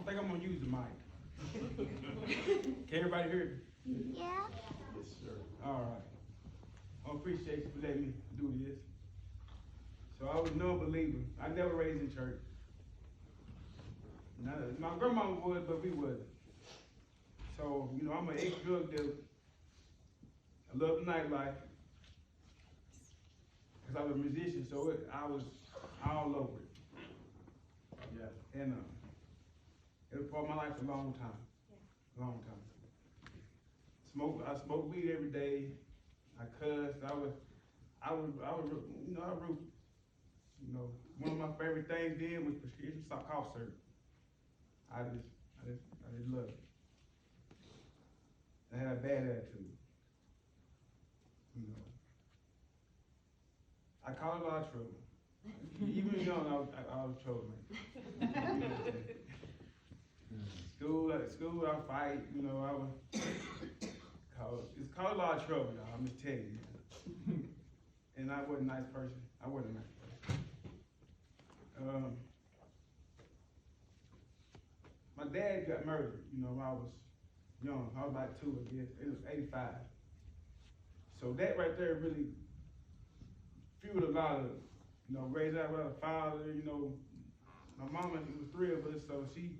think I'm gonna use the mic. Can everybody hear me? Yeah. Yes, sir. All right. I appreciate you for letting me do this. So I was a non-believer. I never raised in church. Now, my grandmama was, but we wasn't. So, you know, I'm an ex-drug dealer. I love the nightlife. Because I was a musician, so I was all over it. Yeah. And it was part of my life for a long time. Yeah. Long time. I smoked weed every day. I cussed. I was, you know, I root. You know, one of my favorite things then was prescription cough syrup. I just love it. I had a bad attitude. You know, I caused a lot of trouble. Even young, I was troublemaker. School, I fight. You know, it's caused a lot of trouble, y'all. I'm just telling you. And I wasn't a nice person. I wasn't a nice person. My dad got murdered, you know, when I was young. I was like 2, I guess. It was 85. So that right there really fueled a lot of, you know, raised out with a father, you know. My mama, it was 3 of us, so she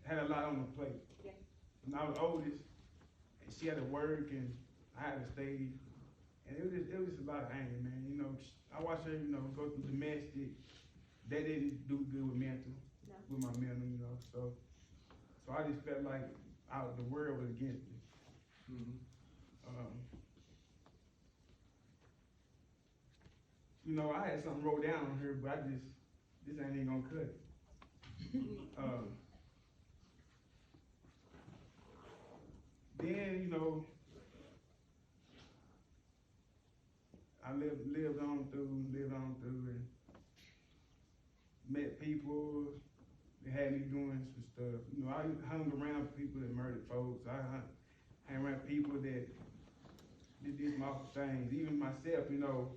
had a lot on the plate. Yeah. And I was oldest, and she had to work, and I had to stay. And it was just a lot of anger, man. You know, I watched her, you know, go through domestic. That didn't do good with mental, with my mental, you know. So I just felt like the world was against me. Mm-hmm. You know, I had something wrote down on here, but this ain't even gonna cut it. Then, you know, I lived on through, and met people that had me doing some stuff. You know, I hung around people that murdered folks. I hung around people that did these awful things. Even myself, you know,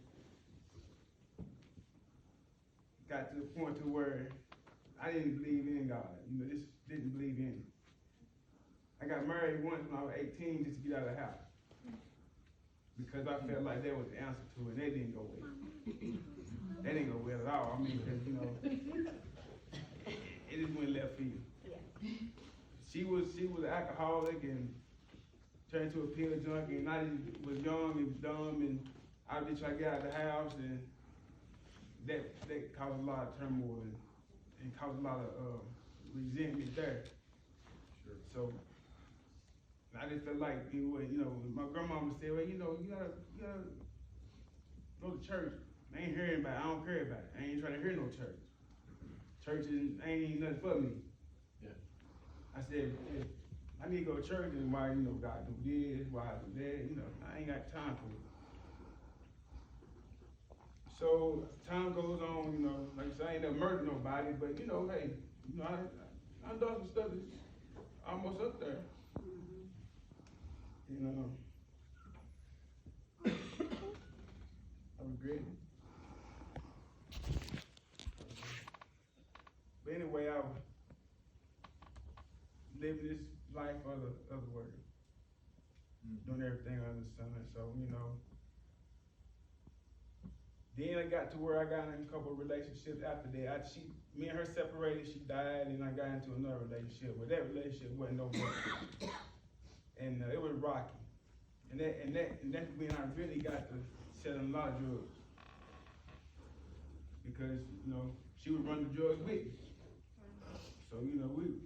got to the point to where I didn't believe in God. You know, just didn't believe in it. I got married once when I was 18 just to get out of the house. Because I felt like that was the answer to it. That didn't go well. That didn't go well at all. I mean, because, you know, it just went left field. Yeah. She was an alcoholic and turned into a pill junkie, and I just was young and dumb, and I was just trying to get out of the house, and that caused a lot of turmoil and caused a lot of resentment there. Sure. So I just felt like, you know, my grandmama said, well, you know, you gotta go to church. I ain't hearing about it. I don't care about it. I ain't trying to hear no church. Church ain't nothing for me. Yeah. I said, hey, I need to go to church, and why, you know, God do this, why I do that, you know, I ain't got time for it. So time goes on, you know, like I said, I ain't never murdered nobody, but, you know, hey, you know, I done some stuff that's almost up there. You know, I regret it. But anyway, I was living this life of the word, doing everything under the sun. So, you know, then I got to where I got in a couple of relationships after that. Me and her separated, she died, and I got into another relationship. But that relationship wasn't no good. And it was rocky. And that's when I really got to selling a lot of drugs. Because, you know, she would run the drugs with me. So, you know, we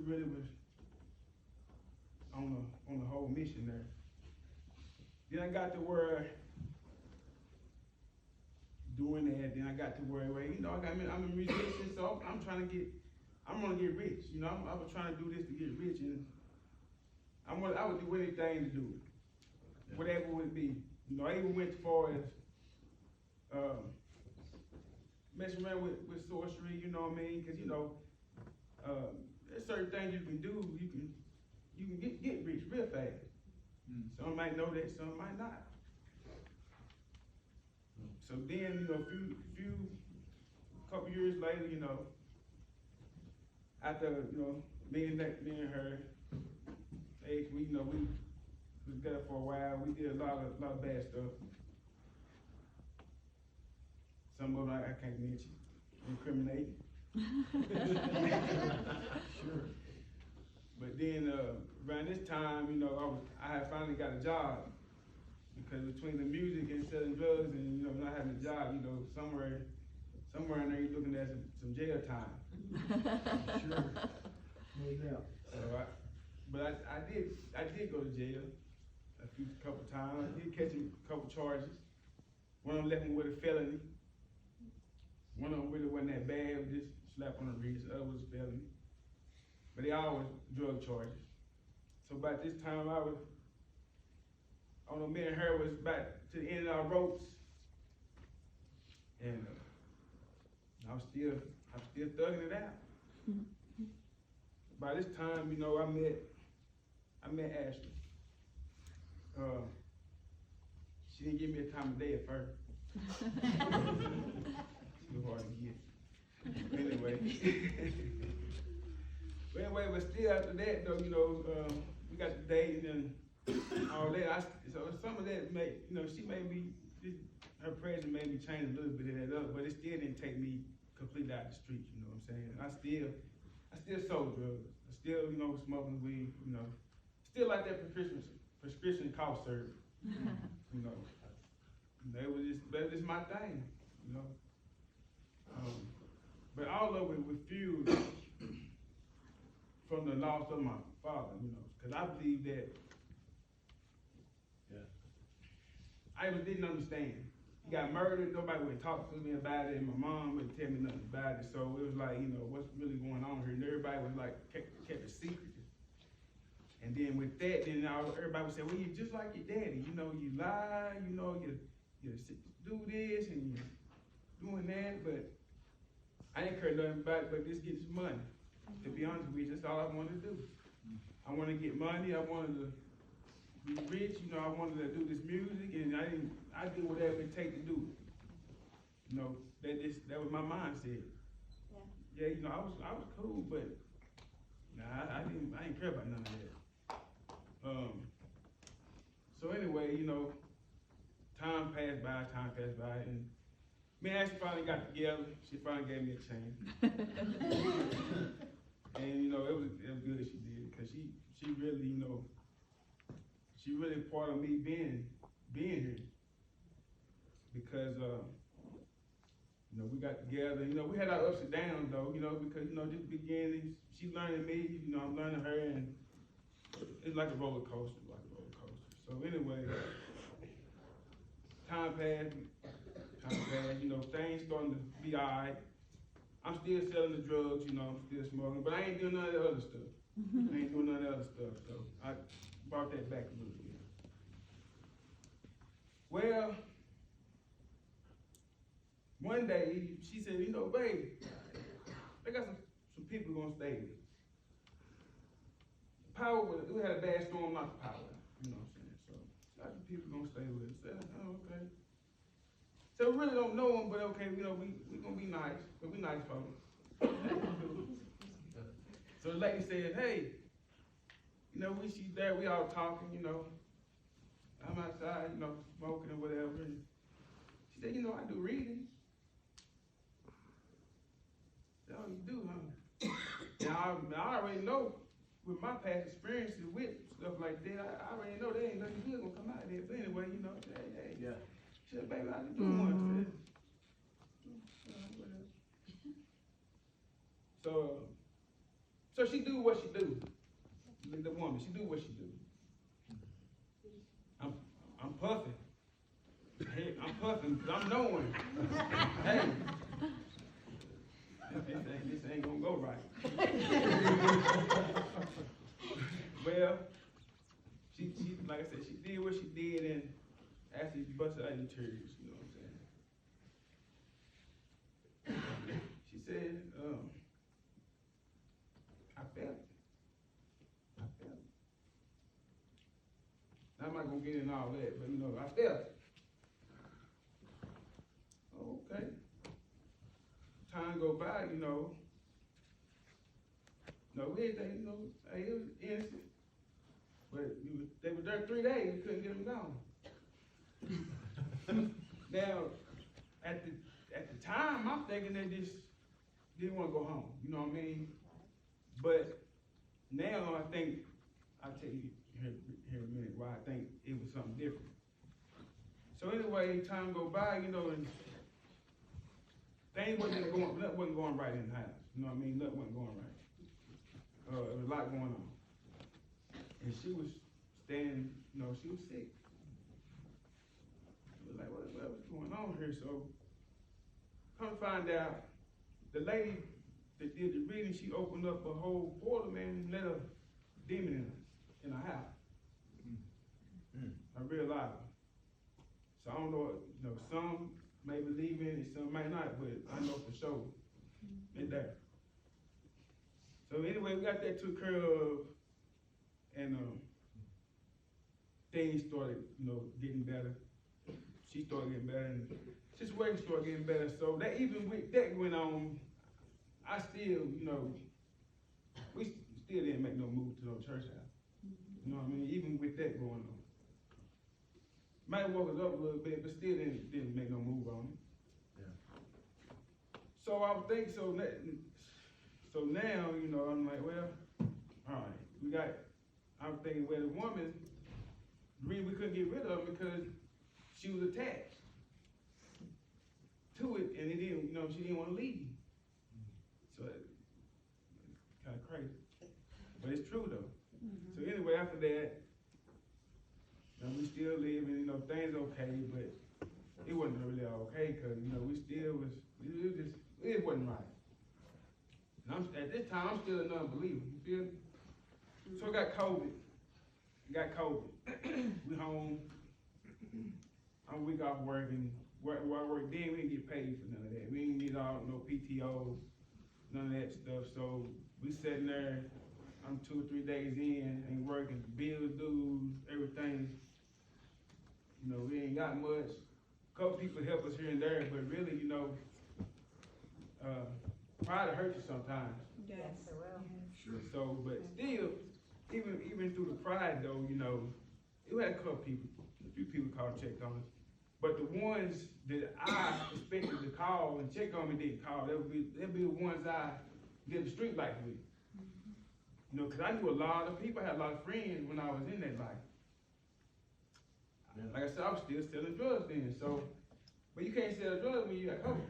really was on the whole mission there. Then I got to where doing that, then I got to where you know, I'm a musician, so I'm gonna get rich. You know, I was trying to do this to get rich, and I would do anything to do it. Yeah. Whatever it would be. You know, I even went as far as messing around with sorcery, you know what I mean? Because, you know, there's certain things you can do, you can get rich real fast. Some might know that, some might not. So then, you know, a couple years later, you know, after, me and her, we was together for a while. We did a lot of bad stuff. Some of them I can't mention, incriminating. Sure. But then around this time, I had finally got a job, because between the music and selling drugs and not having a job, somewhere in there you're looking at some jail time. Sure. No doubt. So I did go to jail a couple times. I did catch a couple charges. One of them left me with a felony. One of them really wasn't that bad, it was just slap on the wrist. The other was a felony. But they all was drug charges. So about this time me and her was back to the end of our ropes. And I'm still thugging it out. By this time, I met Ashley. She didn't give me a time of day at first. She was hard to get. Anyway, but still after that though, we got the date and all that. So some of that she made me, her presence made me change a little bit of that up, but it still didn't take me completely out the streets, you know what I'm saying? I still sold drugs. I still, smoking weed, still like that prescription cough syrup, that was just my thing, but all of it was fueled from the loss of my father, because I believe that I didn't understand. He got murdered, nobody would talk to me about it, and my mom wouldn't tell me nothing about it, so it was like, what's really going on here? And everybody was like, kept it secret. And then with that, everybody would say, well, you're just like your daddy, you lie, you do this, and you're doing that, but I didn't care nothing about it, but just get some money. To be honest with you, that's all I wanted to do. I wanted to get money, I wanted to be rich, I wanted to do this music, and I did whatever it take to do it. That was my mindset. Yeah, I was cool, but I didn't care about none of that. So anyway, time passed by, and me and Ashley finally got together. She finally gave me a chance. And it was good that she did, because she really, she really part of me being here. Because we got together, we had our ups and downs though, because just the beginning, she learning me, I'm learning her, and it's like a roller coaster, So anyway, time passed, things starting to be alright. I'm still selling the drugs, still smoking, but I ain't doing none of the other stuff. So I brought that back a little bit. Well, one day she said, babe, I got some people gonna stay with us. We had a bad storm, not the power, So got some people gonna stay with us. I said, oh, okay. So we really don't know them, but okay, we gonna be nice, but we nice folks. So the lady said, hey, she's there, we all talking, I'm outside, smoking or whatever. And she said, I do readings. I said, oh, you do, huh? And I already know with my past experiences with stuff like that, I already know there ain't nothing good gonna come out of there. But anyway, hey. Yeah. She said, baby, I just do one. So she do what she do. The woman, she do what she do. I'm puffing. Hey, I'm puffing because I'm knowing. Hey, this ain't gonna go right. Well, she like I said, she did what she did and actually busted out in tears. You know what I'm saying? She said, I felt it. I'm not gonna get into all that, but I felt it. Okay. Time go by, No, we ain't think, you know, hey, it was innocent. But they were there 3 days, we couldn't get them gone. Now, at the time, I'm thinking they just didn't want to go home, you know what I mean? But now I think, I'll tell you here in a minute why I think it was something different. So anyway, time go by, you know, and things nothing wasn't going right in the house. You know what I mean? Nothing wasn't going right. There was a lot going on. And she was staying, you know, she was sick. We were like, what's going on here? So, come find out, the lady that did the reading, she opened up a whole portal, man, and let a demon in her house. I realized. So I don't know, you know, some may believe in it, some might not, but I know for sure it's there. So anyway, we got that took care of, and things started, you know, getting better. She started getting better, and situation started getting better. So that even with that went on, I still, you know, we still didn't make no move to no church house. You know what I mean? Even with that going on. Might have woke us up a little bit, but still didn't make no move on it. Yeah. So I would think so now, you know, I'm like, well, all right, I'm thinking, well, the woman, the reason we couldn't get rid of her because she was attached to it, and it didn't, you know, she didn't want to leave. So it's kind of crazy, but it's true though. So anyway, after that, you know, we still live, and you know, things okay, but it wasn't really okay because you know we still it wasn't right. And at this time, I'm still an unbeliever. You feel me? So I got COVID. We home. I'm a week off working. Where I work then, we didn't get paid for none of that. We didn't get no PTO, none of that stuff. So we sitting there. I'm 2 or 3 days in, ain't working. Bills, dues, everything. You know, we ain't got much. A couple people help us here and there, but really, you know, pride hurts you sometimes. Yes, it will. Sure. So, but still, even through the pride though, you know, we had a few people called and checked on us. But the ones that I expected to call and check on me didn't call. They'd be the ones I did the street life with. You know, because I knew a lot of people, I had a lot of friends when I was in that life. Like I said, I was still selling drugs then, so, but you can't sell drugs when you got COVID.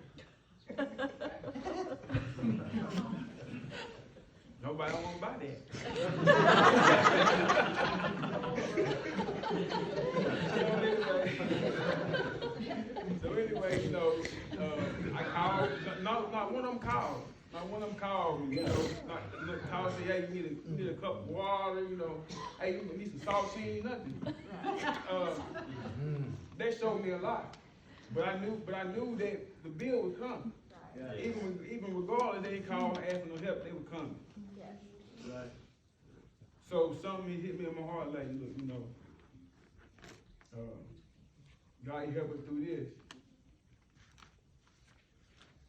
Nobody don't want to buy that. So anyway, you know, I called, not one of them called. Not one of them called me, you know, called and say, hey, you need a cup of water, you know, hey, you need some saltine, nothing. They showed me a lot, but I knew that the bill would come. Right. Even regardless, they didn't call and ask for no help, they would come. Yes. Right. So something hit me in my heart, like, look, you know, God, you help us through this.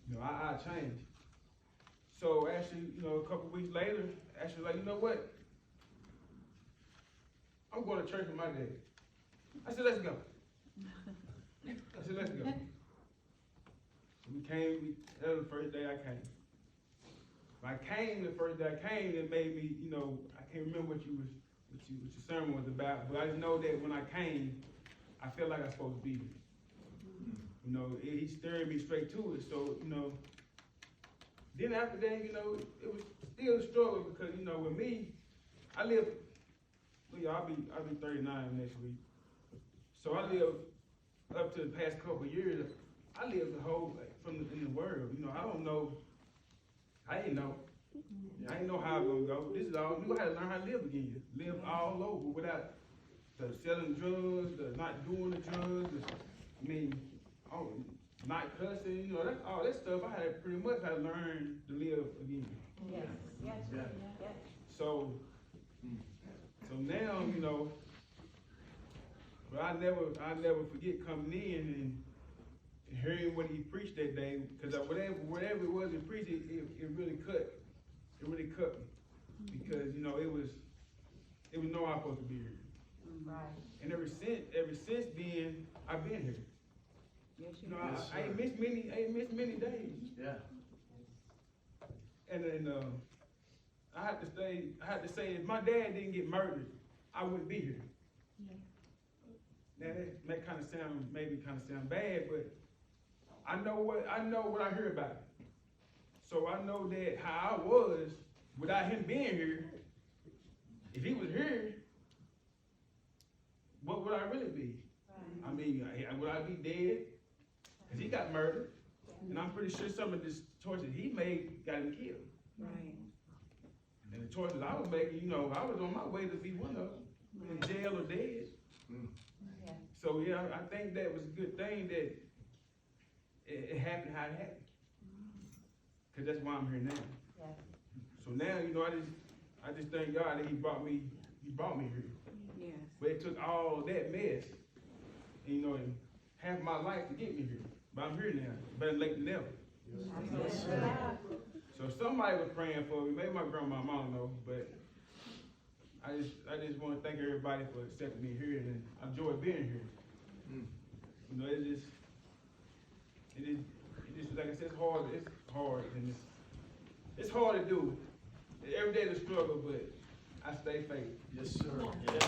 You know, I changed. So actually, you know, a couple weeks later, actually, like, you know what? I'm going to church with my dad. I said, let's go. Let's go. So that was the first day I came. When I came, the first day I came, it made me, you know, I can't remember what your sermon was about, but I just know that when I came, I felt like I was supposed to be here. You know, he stirred me straight to it. So, you know, then after that, you know, it was still a struggle because, you know, with me, I'll be 39 next week. So I lived up to the past couple of years. I lived the whole in the world. You know, I didn't know. I didn't know how I was gonna go. This is all new. I had to learn how to live again. Live all over without the selling drugs, the not doing the drugs. Not cussing. You know, that's all that stuff. I had pretty much had to learn to live again. Yes. Yes. Yes. Yes. So now, you know, but I never forget coming in and hearing what he preached that day, because whatever it was he preached, it really cut me. because, you know, it was no I'm supposed to be here. Right. And ever since then, I've been here. Yes, You know, Yes, I ain't sir. missed many days. Yeah. And then, I had to say, if my dad didn't get murdered, I wouldn't be here. Now that may kind of sound bad, but I know what I hear about it. So I know that how I was without him being here. If he was here, what would I really be? I mean, would I be dead? Cause he got murdered, and I'm pretty sure some of the choices he made got him killed. Right. And the choices I was making, you know, I was on my way to be one of them, in jail or dead. Yeah. So yeah, I think that was a good thing that it happened how it happened. Cause that's why I'm here now. Yeah. So now, you know, I just thank God that He brought me here. Yes. But it took all that mess, you know, and half my life to get me here. But I'm here now. Better late than never. Yes, sir. So if somebody was praying for me, maybe my grandma, I don't know, but I just want to thank everybody for accepting me here, and I enjoy being here. You know, it just like I said, it's hard, and it's hard to do. Every day is a struggle, but I stay faithful. Yes, sir. Yes.